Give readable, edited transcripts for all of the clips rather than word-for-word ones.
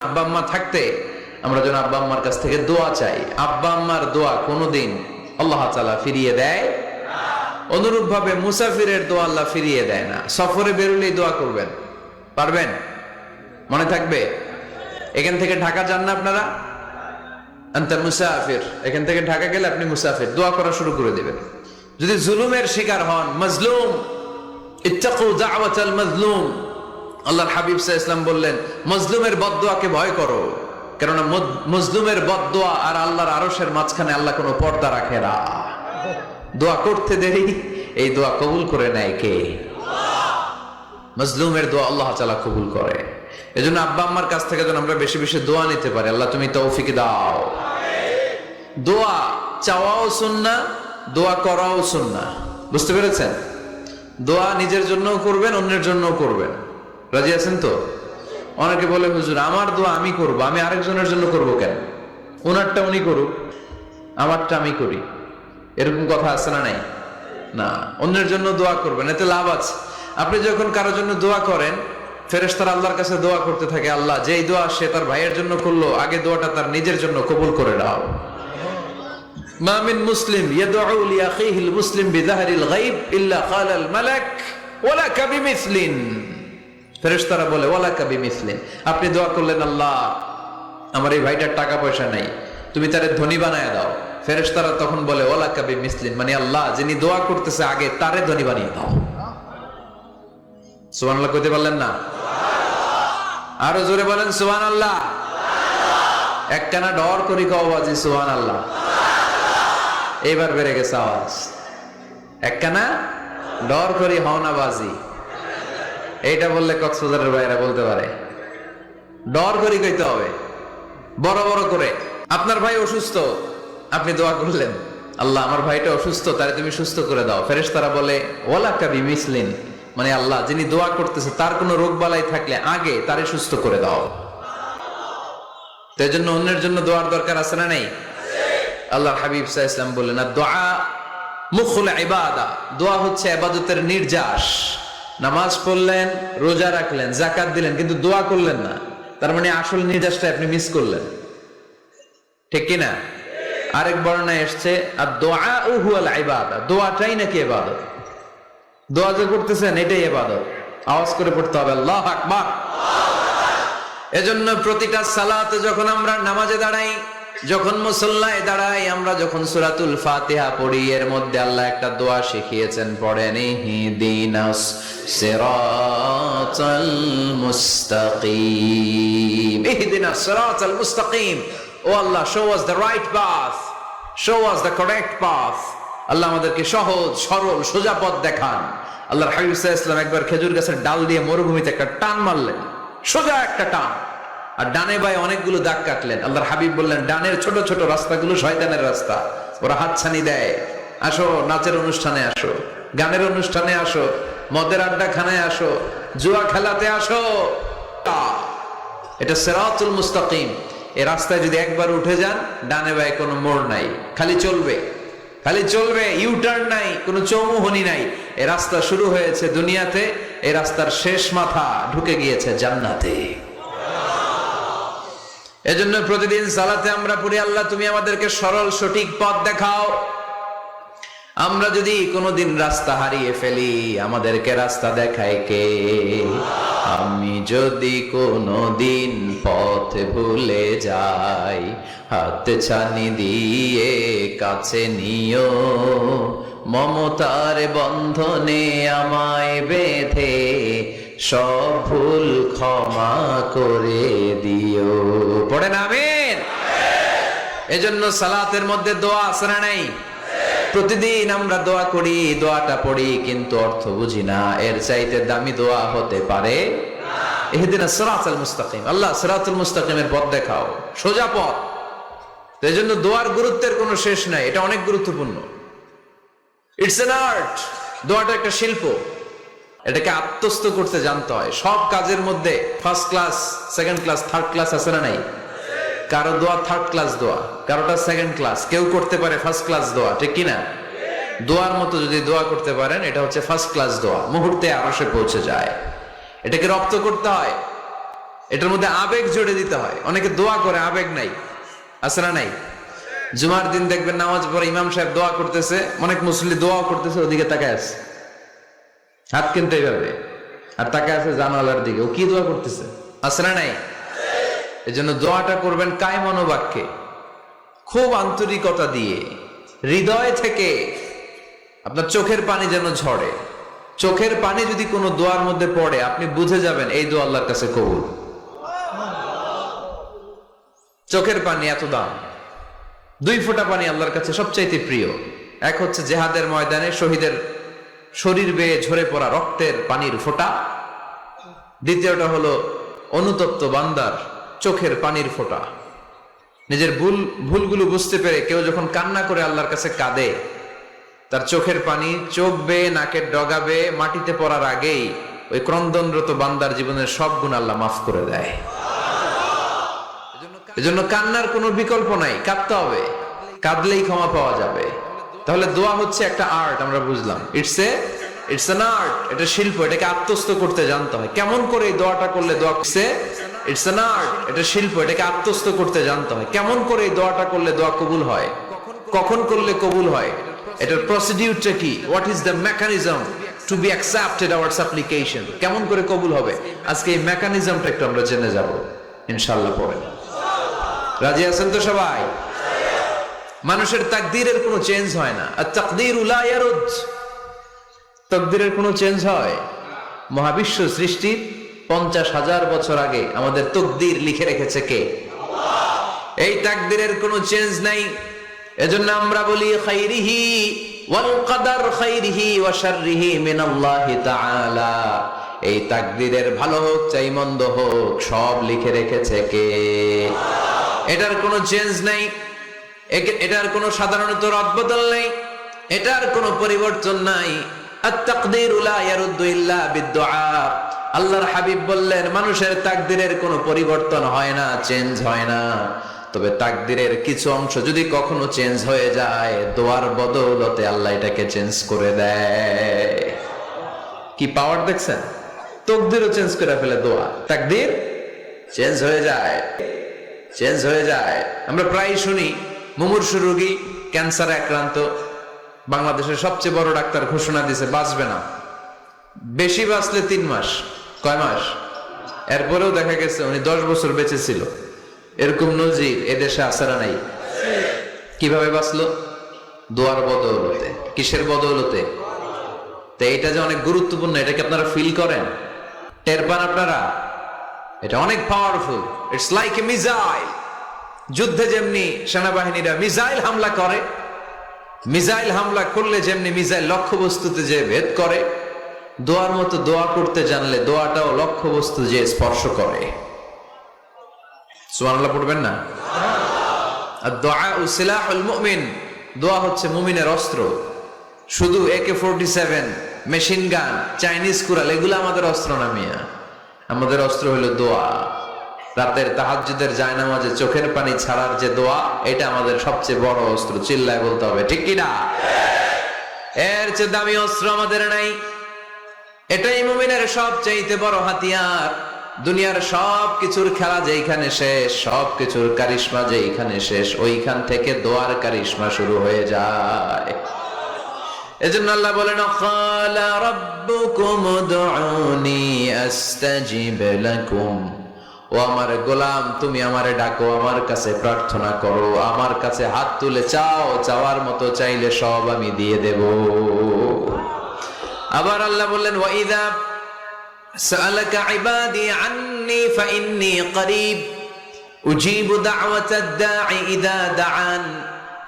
আব্বা আম্মা থাকতে আমরা যেন আব্বা আম্মার কাছ থেকে দোয়া চাই। আব্বা আম্মার দোয়া কোনোদিন আল্লাহ তাআলা ফিরিয়ে দেয়? অনুরূপ ভাবে মুসাফিরের দোয়া আল্লাহ ফিরিয়ে দেয় না। সফরে বেরোলেই দোয়া করবেন, পারবেন? মনে থাকবে? এখান থেকে ঢাকা যান না আপনারা, আনতা মুসাফির, এখান থেকে ঢাকা গেলে আপনি মুসাফির, দোয়া করা শুরু করে দেবেন। যদি জুলুমের শিকার হন, মাজলুম, ইত্তাকু দাওয়াতাল মাজলুম, আল্লাহর হাবিব সাল্লাল্লাহু আলাইহি ওয়াসাল্লাম বললেন মাজলুমের বদদোয়াকে ভয় করো, কেননা মাজলুমের বদদোয়া আর আল্লাহর আরশের মাঝখানে আল্লাহ কোনো পর্দা রাখে না। দোয়া করতে দেরি, এই দোয়া কবুল করে নেয় কে? মাজলুমের দোয়া আল্লাহ তাআলা কবুল করে। এজন্য আব্বা আম্মার কাছ থেকে যেন আমরা বেশি বেশি দোয়া নিতে পারি। আল্লাহ তুমি তৌফিক দাও। দোয়া চাওয়াও সুন্নাহ, দোয়া করাও সুন্নাহ। বুঝতে পেরেছেন? দোয়া নিজের জন্যও করবেন, অন্যের জন্যও করবেন। রাজি আছেন তো? অনেকে বলে হুজুর আমার দোয়া আমি করব, আমি আরেকজনের জন্য করব কেন? ওনারটা উনি করুক, আমারটা আমি করি, এরকম কথা আছে না? নাই না, অন্যের জন্য দোয়া করবেন, এতে লাভ আছে। আপনি যখন কারোর জন্য দোয়া করেন, ফেরেশতারা আল্লাহর কাছে দোয়া করতে থাকে, আল্লাহ যেই দোয়া সে তার ভাইয়ের জন্য করলো, আগে দোয়াটা তার নিজের জন্য কবুল করে দাও। মা মিন মুসলিম ইয়াদউ লিআখিহিল মুসলিম বিযাহরিল গায়ব ইল্লা ক্বালাল মালাক ওয়ালাকা বিমিসলিন। ফেরেশতারা বলে ওয়ালাকা বিমিসলিন, আপনি দোয়া করলেন আল্লাহ আমার এই ভাইটার টাকা পয়সা নাই, তুমি তারে ধনী বানায় দাও। ফেরেশতারা তখন বলে ওয়ালাকা বিমিসলিন, মানে আল্লাহ যিনি দোয়া করতেছে আগে তারে ধনী বানিয়ে দাও। সুবহানাল্লাহ কইতে পারলেন না? আরো জোরে বলেন সুবহানাল্লাহ। একখানা ডর করি কও বাজি সুবহানাল্লাহ। এবার বেড়ে গেছে আওয়াজ। একখানা ডর করি হও না বাজি, এইটা বললে কক্সবাজারের বাইরে বলতে পারে। ডর করি কইতে হবে বড় বড় করে। আপনার ভাই অসুস্থ, আপনি দোয়া করলেন আল্লাহ আমার ভাইটা অসুস্থ, তারে তুমি সুস্থ করে দাও। ফেরেশতারা বলে ওয়ালাকা বিমিসলিন, মানে আল্লাহ যিনি দোয়া করতেছে তার কোনো রোগ বালাই থাকলে আগে তারে সুস্থ করে দাও। তো এই জন্য অন্যের জন্য দোয়ার দরকার আছে না নাই? আল্লাহর হাবিব সাল্লাল্লাহু আলাইহি ওয়াসাল্লাম বললেন দুআ মুখুল ইবাদা, দোয়া হচ্ছে ইবাদতের নির্যাস। নামাজ পড়লেন, রোজা রাখলেন, যাকাত দিলেন, কিন্তু দোয়া করলেন না, তার মানে আসল নির্যাসটা আপনি মিস করলেন, ঠিক কি না? আরেক বর্ণনায় এসেছে আর দুআ হুয়াল ইবাদা, দোয়াটাই নাকি ইবাদত। দোয়া যে করতেছেন এটাই ইবাদত। আওয়াজ করে পড়তে হবে আল্লাহু আকবার। এজন্য প্রতিটা সালাতে যখন আমরা নামাজে দাঁড়াই, যখন মুসল্লায় দাঁড়াই, আমরা যখন সূরাতুল ফাতিহা পড়ি, এর মধ্যে আল্লাহ একটা দোয়া শিখিয়েছেন, পড়েন ইহদিনাস সিরাতাল মুস্তাকিম। ইহদিনাস সিরাতাল মুস্তাকিম, O Allah show us the right path, show us the correct path. আল্লাহ আমাদেরকে সহজ সরল সোজা পথ দেখান। আল্লাহর হাবিব সাল্লাল্লাহু আলাইহি ওয়াসাল্লাম একবার খেজুর গাছের ডাল দিয়ে মরুভূমিতে একটা টান মারলেন, সোজা একটা টান, আর ডানে বায়ে অনেকগুলো দাগ কাটলেন। আল্লাহর হাবিব বললেন ডানের ছোট ছোট রাস্তাগুলো শয়তানের রাস্তা, ওরা হাতছানি দেয়। আসো নাচের অনুষ্ঠানে আসো, গানের অনুষ্ঠানে আসো, মদের আড্ডাখানায় আসো, জুয়া খেলাতে আসো। এটা সিরাতুল মুস্তাকিম। এই রাস্তায় যদি একবার উঠে যান, ডানে বায়ে কোনো মোড় নাই, খালি চলবে, খালি চলবে, ইউটার্ন নাই, কোনো চৌমুহনী নাই। এই রাস্তা শুরু হয়েছে দুনিয়াতে, এই রাস্তার শেষ মাথা ঢুকে গিয়েছে জান্নাতে। এজন্য প্রতিদিন সালাতে আমরা পড়ি আল্লাহ তুমি আমাদেরকে সরল সঠিক পথ দেখাও। আমরা যদি কোনোদিন রাস্তা হারিয়ে ফেলি, আমাদেরকে রাস্তা দেখায় কে? আমি যদি কোনোদিন পথ ভুলে যাই, হাত ছানি দিয়ে কাছে নিও, মমতার বন্ধনে আমায় বেঁধে সব ভুল ক্ষমা করে দিও। পড়েন আমিন। এজন্য সালাতের মধ্যে দোয়া আছে না নাই? প্রতিদিন আমরা দোয়া করি, দোয়াটা পড়ি, কিন্তু অর্থ বুঝি না। এর চাইতে দামি দোয়া হতে পারে না। ইহদিনাস সিরাতাল মুস্তাকিম, আল্লাহ সিরাতুল মুস্তাকিমের পথ দেখাও, সোজা পথ। তো এজন্য দোয়ার গুরুত্বের কোনো শেষ নাই, এটা অনেক গুরুত্বপূর্ণ। ইটস অ্যান আর্ট, দোয়াটা একটা শিল্প, এটাকে আত্মস্থ করতে জানতে হয়। সব কাজের মধ্যে first class, second class, third class আছে না নাই? কারো দোয়া থার্ড ক্লাস দোয়া, কারোটা সেকেন্ড ক্লাস, কেউ করতে পারে ফার্স্ট ক্লাস দোয়া, ঠিক কিনা? দোয়ার মতো যদি দোয়া করতে পারেন, এটা হচ্ছে ফার্স্ট ক্লাস দোয়া, মুহূর্তে আরশে পৌঁছে যায়। এটাকে রপ্ত করতে হয়। এটার মধ্যে আবেগ জুড়ে দিতে হয়। অনেকে দোয়া করে আবেগ নাই, আছে না নাই? জুমার দিন দেখবেন নামাজ পড়ে ইমাম সাহেব দোয়া করতেছে, অনেক মুসল্লি দোয়া করতেছে, ওদিকে তাকায় আছে, হাত কিন্তু এইভাবে, আর তাকায় আছে জানালার দিকে, ও কি দোয়া করতেছে, আছে না নাই? এই জন্য দোয়াটা করবেন কায় মনোবাক্যে, খুব আন্তরিকতা দিয়ে, হৃদয় থেকে। আপনার চোখের পানি যেন ঝরে। চোখের পানি যদি কোনো দোয়ার মধ্যে পড়ে, আপনি বুঝে যাবেন এই দোয়া আল্লাহর কাছে কবুল। চোখের পানি এত দাম। 2 ফোঁটা পানি আল্লাহর কাছে সবচাইতে প্রিয়। এক হচ্ছে জেহাদের ময়দানে শহীদের শরীর বেয়ে ঝরে পড়া রক্তের পানির ফোঁটা। দ্বিতীয়টা হলো অনুতপ্ত বান্দার চোখের পানির ফোঁটা। নিজের ভুলগুলো বুঝতে পেরে কেউ যখন কান্না করে আল্লাহর কাছে কাঁদে, তার চোখের পানি চোখ বেয়ে নাকের ডগা বেয়ে মাটিতে পড়ার আগেই ওই ক্রন্দনরত বান্দার জীবনের সব গুণ আল্লাহ মাফ করে দেয়। এজন্য কান্নার কোনো বিকল্প নাই, কাঁদতে হবে, কাঁদলেই ক্ষমা পাওয়া যাবে। তাহলে দোয়া হচ্ছে একটা আর্ট, আমরা বুঝলাম। ইটস এন আর্ট, এটা শিল্প, এটাকে আত্মস্থ করতে জানতে হয়। কেমন করে এই দোয়াটা করলে দোয়া ইটস এন আর্ট, এটা শিল্প, এটাকে আত্মস্থ করতে জানতে হয়। কেমন করে এই দোয়াটা করলে দোয়া কবুল হয়, কখন করলে কবুল হয়, এটার প্রসিডিউরটা কি, what is the mechanism two be accepted hour সাপ্লিকেশন, কেমন করে কবুল হবে, আজকে এই মেকানিজমটা একটু আমরা জেনে যাব ইনশাআল্লাহ। পড়েন, রাজি আছেন তো সবাই? মানুষের তাকদীরের কোনো চেঞ্জ হয় না। আত-তাকদীরু লা ইয়ারুদ, তাকদীরের কোনো চেঞ্জ হয়? মহাবিশ্ব সৃষ্টির 50,000 বছর আগে আমাদের তাকদীর লিখে রেখেছে কে? আল্লাহ। এই তাকদীরের কোনো চেঞ্জ নাই। এজন্য আমরা বলি খাইরিহি ওয়াল কদর, খাইরিহি ওয়া শাররিহি মিনাল্লাহি তাআলা। এই তাকদীরের ভালো হোক চাই মন্দ হোক, সব লিখে রেখেছে কে? এটার কোনো চেঞ্জ নাই, এটার কোনো সাধারণত রদবদল নেই, এটার কোনো পরিবর্তন নাই। আত-তাকদীরু লা ইয়ারুদ্দু ইল্লা বিদ-দুআ। আল্লাহর হাবিব বললেন, মানুষের তাকদীরের কোনো পরিবর্তন হয় না, চেঞ্জ হয় না। তবে তাকদীরের কিছু অংশ যদি কখনো চেঞ্জ হয়ে যায়, দোয়ার বদৌলতে আল্লাহ এটাকে চেঞ্জ করে দেয়। কি পাওয়ার দেখছেন? তাকদীরও চেঞ্জ করে ফেলে দোয়া, তাকদীর চেঞ্জ হয়ে যায়, চেঞ্জ হয়ে যায়। আমরা প্রায় শুনি মুমূর্ষু রোগী, ক্যান্সারে আক্রান্ত, বাংলাদেশের সবচেয়ে বড় ডাক্তার ঘোষণা দিয়েছে বাঁচবে না, বেশি বাঁচলে 3 মাস। কয় মাস? এরপরেও দেখা গেছে উনি 10 বছর বেঁচে ছিল। এরকম নজির এদেশে আছে না নাই? কিভাবে বাঁচলো? দোয়ার বদৌলতে। কিসের বদৌলতে? তো এটা যে অনেক গুরুত্বপূর্ণ, এটাকে আপনারা ফিল করেন, টের পান আপনারা? এটা অনেক powerful. It's like a missile. যুদ্ধে যেমনি সেনাবাহিনীরা মিসাইল হামলা করে, মিসাইল হামলা করলে যেমনি মিসাইল লক্ষ্যবস্তুতে যে ভেদ করে, দোয়ার মতো দোয়া করতে জানলে দোয়াটাও লক্ষ্যবস্তু যে স্পর্শ করে। সুবহানাল্লাহ পড়বেন না? আদ-দুআ সিলাহুল মুমিন। দোয়া হচ্ছে মুমিনের অস্ত্র। শুধু AK-47, machine gun, Chinese Corel এগুলো আমাদের অস্ত্র না মিয়া। আমাদের অস্ত্র হলো দোয়া। রাতের তাহাজ্জুদের জায়নামাজে চোখের পানি ছাড়ার যে দোয়া, এটা আমাদের সবচেয়ে বড় অস্ত্র। চিল্লায় বলতে হবে, ঠিক কি না? এর চেয়ে দামি অস্ত্র আমাদের নাই। এটাই মুমিনের সবচাইতে বড় হাতিয়ার। দুনিয়ার সব কিছুর খেলা যেইখানে শেষ, সব কিছুর কারিশমা যেইখানে শেষ, ওইখান থেকে দোয়ার কারিশমা শুরু হয়ে যায়। এজন্য আল্লাহ বলেন, ক্বালা রাব্বুকুম উদউনি আস্তাজিব লাকুম। ও আমার গোলাম, তুমি আমারে ডাকো, আমার কাছে প্রার্থনা করো, আমার কাছে হাত তুলে চাও, চাওয়ার মতো চাইলে সব আমি দিয়ে দেব। আবার আল্লাহ বললেন, ওয়া ইযা সাআলাকা ইবাদি আন্নী ফাইন্নী করিব উজিবু দাওয়াতাদ দাঈ ইযা দাআন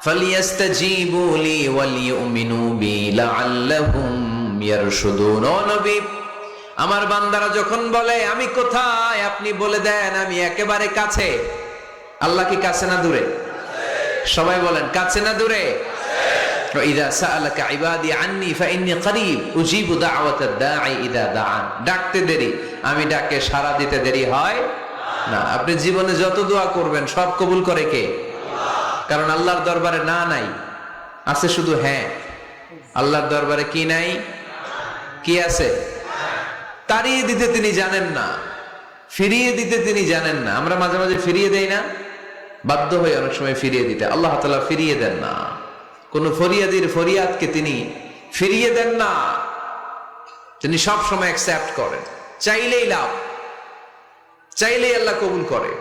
ফালিয়াস্তাজিবু লি ওয়ালিউমিনু বি লাআল্লাহুম ইয়ারশুদুন। ও নবী, আমার বান্দারা যখন বলে আমি কোথায়, আপনি বলে দেন আমি একেবারে কাছে। আল্লাহ কি কাছে না দূরে? সবাই বলেন, কাছে না দূরে? ইযা সাআলাকা ইবাদি আন্নী ফাইন্নী করিব উজিবু দাওয়াতাদ দাঈ ইযা দাআন। ডাকতে দেরি, আমি ডাকে সাড়া দিতে দেরি হয় না। আপনি জীবনে যত দোয়া করবেন সব কবুল করে কে? কারণ আল্লাহর দরবারে না নাই, আছে শুধু হ্যাঁ। আল্লাহর দরবারে কি নাই? কি আছে? তাড়িয়ে দিতে তিনি জানেন না। ফিরিয়ে দিতে তিনি জানেন না। আমরা মাঝে মাঝে ফিরিয়ে দেই না, বাধ্য হয়ে অনেক সময় ফিরিয়ে দিতে। আল্লাহ তাআলা ফিরিয়ে দেন না, কোন ফরিয়াদির ফরিয়াদকে তিনি ফিরিয়ে দেন না, তিনি সব সময় অ্যাকসেপ্ট করেন। চাইলেই লাভ, চাইলেই আল্লাহ কবুল করে।